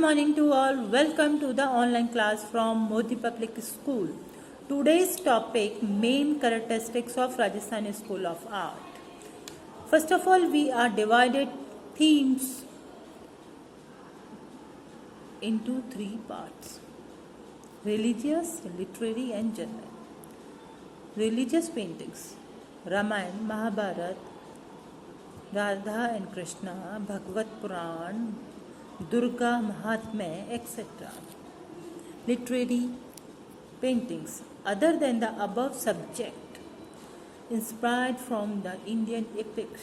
morning to all. Welcome to the online class from Modi Public School. Today's topic, main characteristics of Rajasthani School of Art. First of all, we are divided themes into three parts: religious, literary and general. Religious paintings: Ramayana, Mahabharata, Radha and Krishna, Bhagavad Puran, Durga Mahatmya, etc. Literary paintings other than the above subject, inspired from the Indian epics.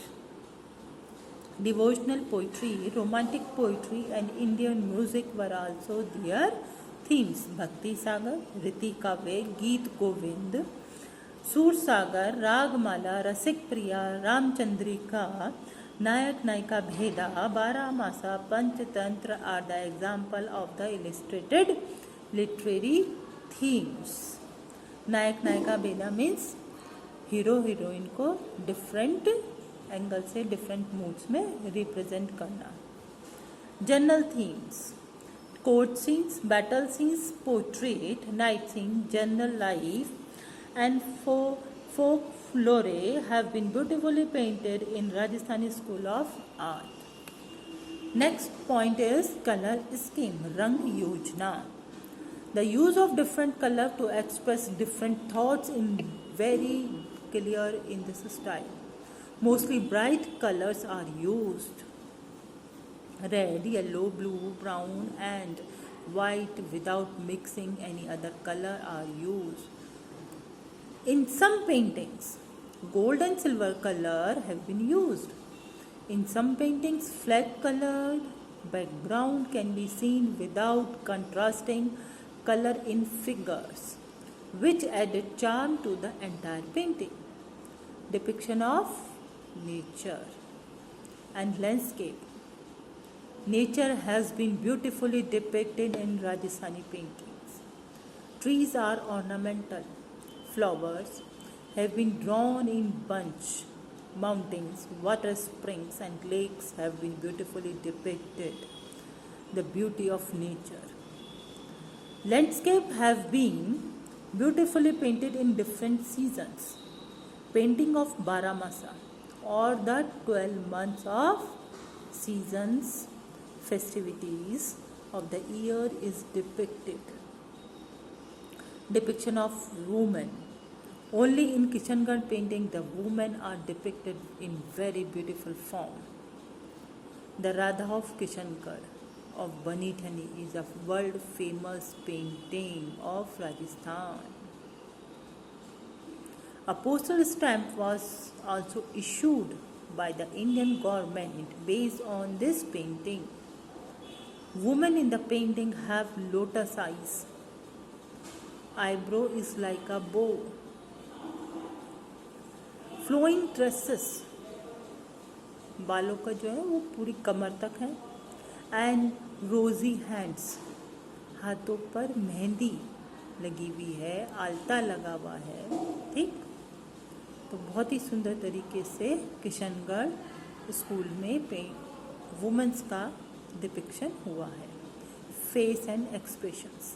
Devotional poetry, romantic poetry and Indian music were also their themes. Bhakti Sagar, Riti Kavya, Geet Govind, Sur Sagar, Ragmala, Rasik Priya, Ramchandrika, Nayak Naika Bheda, Baramasa, Panchatantra are the example of the illustrated literary themes. Nayak Naika Bheda means hero heroine को different angle से different moods में represent करना. General themes: court scenes, battle scenes, portrait, night scene, general life and folklore have been beautifully painted in Rajasthani School of Art. Next point is color scheme, Rang Yojana. The use of different color to express different thoughts in very clear in this style. Mostly bright colors are used. Red, yellow, blue, brown and white without mixing any other color are used. In some paintings, gold and silver color have been used. In some paintings, flat colored background can be seen without contrasting color in figures, which added charm to the entire painting. Depiction of nature and landscape. Nature has been beautifully depicted in Rajasthani paintings. Trees are ornamental. Flowers have been drawn in bunch. Mountains, water springs and lakes have been beautifully depicted. The beauty of nature. Landscape have been beautifully painted in different seasons. Painting of Baramasa or the 12 months of seasons, festivities of the year is depicted. Depiction of women. Only in Kishangarh painting the women are depicted in very beautiful form. The Radha of Kishangarh of Bani Thani is a world famous painting of Rajasthan. A postal stamp was also issued by the Indian government based on this painting. Women in the painting have lotus eyes. Eyebrow is like a bow. Flowing tresses, बालों का जो है वो पूरी कमर तक है. And रोजी hands, हाथों पर मेहंदी लगी हुई है, आलता लगा हुआ है. ठीक, तो बहुत ही सुंदर तरीके से किशनगढ़ स्कूल में वुमेन्स का डिपिक्शन हुआ है. Face and expressions.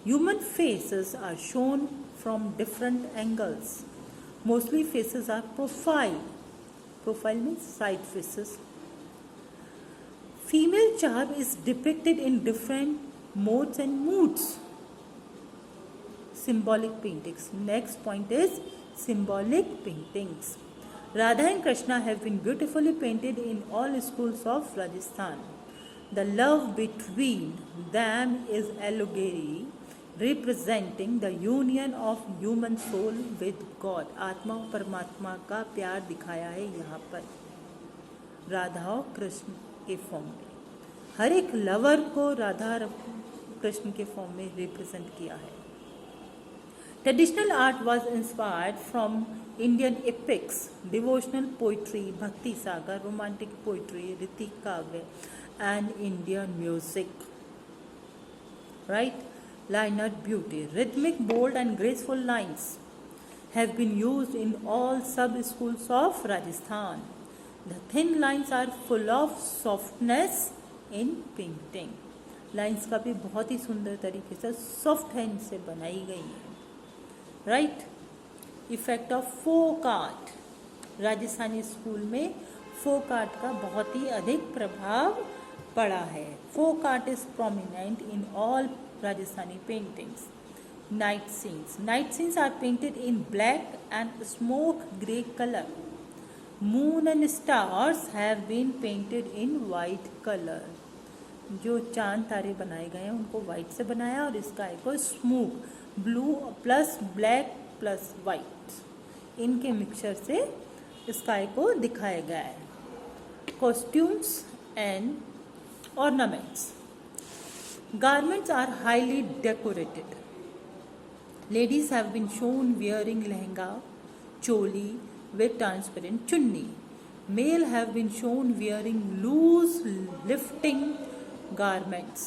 Human faces are shown from different angles. Mostly faces are profile. Profile means side faces. Female charm is depicted in different modes and moods. Symbolic paintings. Next point is symbolic paintings. Radha and Krishna have been beautifully painted in all schools of Rajasthan. The love between them is allegory representing the union of human soul with God. आत्मा और परमात्मा का प्यार दिखाया है यहाँ पर राधा और कृष्ण के फॉर्म में. हर एक लवर को राधा और कृष्ण के फॉर्म में रिप्रेजेंट किया है. Traditional art was inspired from Indian epics, devotional poetry, Bhakti Sagar, romantic poetry, Riti Kavya and Indian music. Right? Line art beauty. Rhythmic, bold and graceful lines have been used in all sub-schools of Rajasthan. The thin lines are full of softness in painting. Lines का भी बहुत ही सुंदर तरीके से soft hand से बनाई गई है, right. Effect of folk art, Rajasthani school में फोक आर्ट का बहुत ही अधिक प्रभाव पड़ा है। Folk art is prominent in all Rajasthani paintings. Night scenes are painted in black and smoke gray color. Moon and stars have been painted in white color. जो चांद तारे बनाए गए हैं उनको वाइट से बनाया और स्काई को smoke blue plus black plus white इनके मिक्सचर से स्काई को दिखाया गया है। Costumes and ornaments, garments are highly decorated. Ladies have been shown wearing lehenga, choli with transparent chunni. Male have been shown wearing loose lifting garments,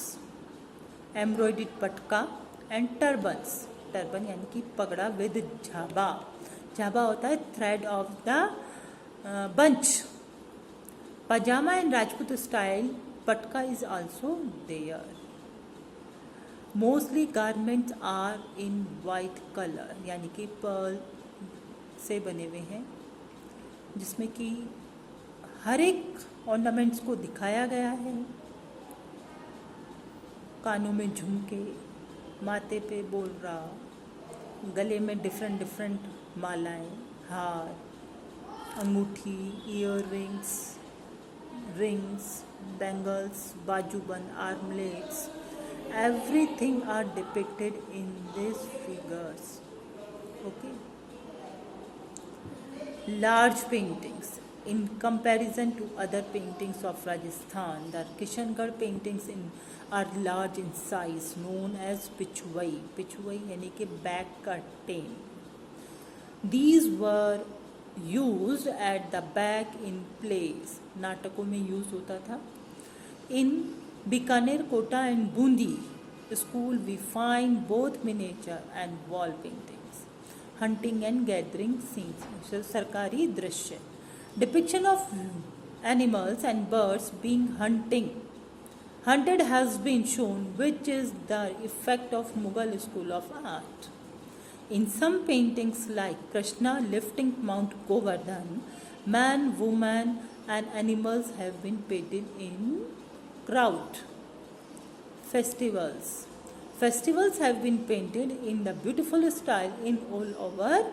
embroidered patka and turbans. Turban यानी कि पगड़ा with झाबा. झाबा होता है thread of the bunch. Pajama and Rajput style patka is also there. Mostly garments are in white colour यानी कि Perl से बने हुए हैं, जिसमें कि हर एक ऑर्नामेंट्स को दिखाया गया है। कानों में झुमके, माथे पे बोलरा, गले में डिफरेंट मालाएं, हार, अंगूठी, ईयर रिंग्स, बैंगल्स, बाजूबंद, armlets, everything are depicted in these figures. Okay. Large paintings. In comparison to other paintings of Rajasthan, the Kishangarh paintings are large in size, known as pichwai. Pichwai यानी कि back curtain. These were used at the back in plays. नाटकों में use होता था. In Bikaner, Kota and Bundi school we find both miniature and wall paintings. Hunting and gathering scenes, सरकारी दृश्य. Depiction of animals and birds being hunted has been shown, which is the effect of Mughal school of art. In some paintings like Krishna lifting Mount Govardhan, man, woman and animals have been painted in crowd. Festivals have been painted in the beautiful style in all over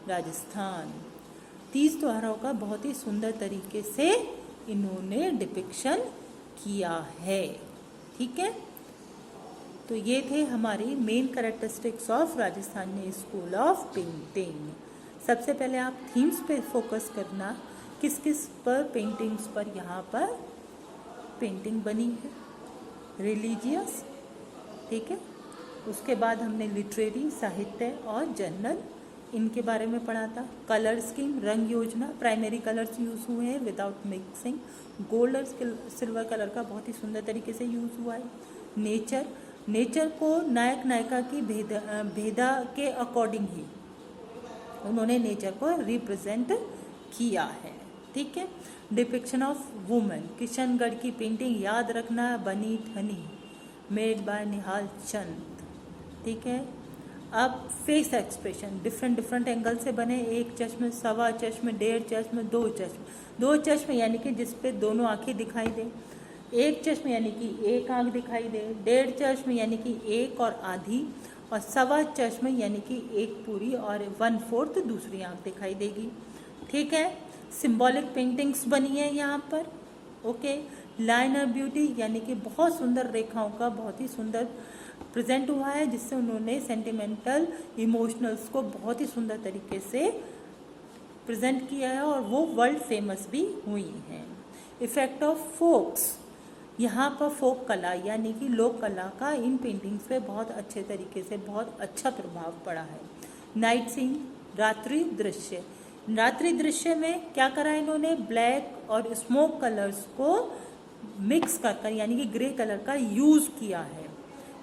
Rajasthan. Teej त्योहारों का बहुत ही सुंदर तरीके से इन्होंने depiction किया है. ठीक है, तो ये थे हमारी main characteristics of Rajasthani school of painting. सबसे पहले आप थीम्स पे फोकस करना, किस किस पर पेंटिंग्स पर यहाँ पर पेंटिंग बनी है. रिलीजियस, ठीक है. उसके बाद हमने लिटरेरी, साहित्य और जनरल इनके बारे में पढ़ा था. कलर स्कीम, रंग योजना, प्राइमरी कलर्स यूज हुए हैं विदाउट मिक्सिंग. गोल्ड और सिल्वर कलर का बहुत ही सुंदर तरीके से यूज हुआ है. नेचर को नायक नायिका की भेदा के अकॉर्डिंग ही उन्होंने नेचर को रिप्रेजेंट किया है. ठीक है. डिपिक्शन ऑफ वुमेन, किशनगढ़ की पेंटिंग याद रखना, बनी ठनी, मेड बाय निहाल चंद. ठीक है. अब फेस एक्सप्रेशन डिफरेंट एंगल से बने. एक चश्म, सवा चश्म, 1.5 चश्म, 2 चश्म. 2 चश्म यानी कि जिसपे दोनों आंखें दिखाई दे. 1 चश्म यानी कि एक आंख दिखाई दे. 1.5 चश्म यानी कि एक और आधी. और सवा चश्म यानी कि एक पूरी और 1/4 दूसरी आंख दिखाई देगी. ठीक है. सिंबॉलिक पेंटिंग्स बनी है यहाँ पर. ओके. लाइन ऑफ ब्यूटी यानी कि बहुत सुंदर रेखाओं का बहुत ही सुंदर प्रेजेंट हुआ है, जिससे उन्होंने सेंटिमेंटल इमोशनल्स को बहुत ही सुंदर तरीके से प्रेजेंट किया है और वो वर्ल्ड फेमस भी हुई हैं. इफेक्ट ऑफ फोक्स, यहाँ पर फोक कला यानी कि लोक कला का इन पेंटिंग्स पे बहुत अच्छे तरीके से बहुत अच्छा प्रभाव पड़ा है. नाइट सीन, रात्रि दृश्य. रात्रि दृश्य में क्या करा इन्होंने, ब्लैक और स्मोक कलर्स को मिक्स कर यानी कि ग्रे कलर का यूज किया है.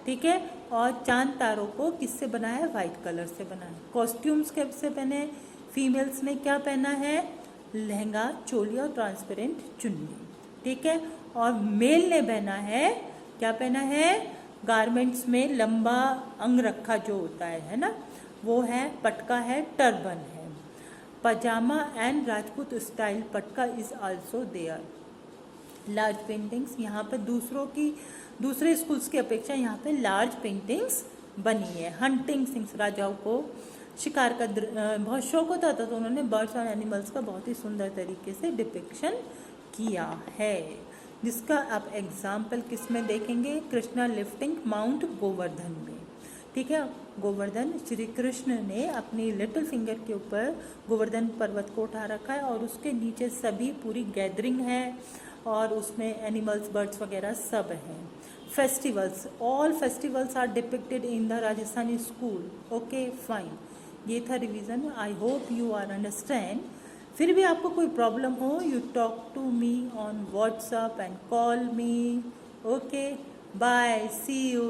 ठीक है. और चांद तारों को किससे बनाया है, वाइट कलर से बनाया है. कॉस्ट्यूम्स कैसे पहने, फीमेल्स ने क्या पहना है, लहंगा, चोली और ट्रांसपेरेंट चुन्नी. ठीक है. और मेल ने पहना है क्या पहना है? गारमेंट्स में लंबा अंग रखा जो होता है ना, वो है पटका है, टर्बन है। Pyjama and Rajput style patka is also there. Large paintings, यहाँ पर दूसरे स्कूल्स की अपेक्षा यहाँ पे लार्ज पेंटिंग्स बनी है। हंटिंग सीन्स, राजाओं को शिकार का बहुत शौक होता था, तो उन्होंने बर्ड्स और एनिमल्स का बहुत ही सुंदर तरीके से डिपिक्शन किया है, जिसका आप एग्जाम्पल किस में देखेंगे? कृष्णा लिफ्टिंग माउंट गोवर्धन में। ठीक है, गोवर्धन, श्री कृष्ण ने अपनी लिटिल फिंगर के ऊपर गोवर्धन पर्वत को उठा रखा है और उसके नीचे सभी पूरी गैदरिंग है और उसमें एनिमल्स, बर्ड्स वगैरह सब हैं। Festivals, all festivals are depicted in the Rajasthani school. Okay fine, ये था revision. I hope you are understand. फिर भी आपको कोई प्रॉब्लम हो, you talk to me on WhatsApp and call me. Okay, bye, see you.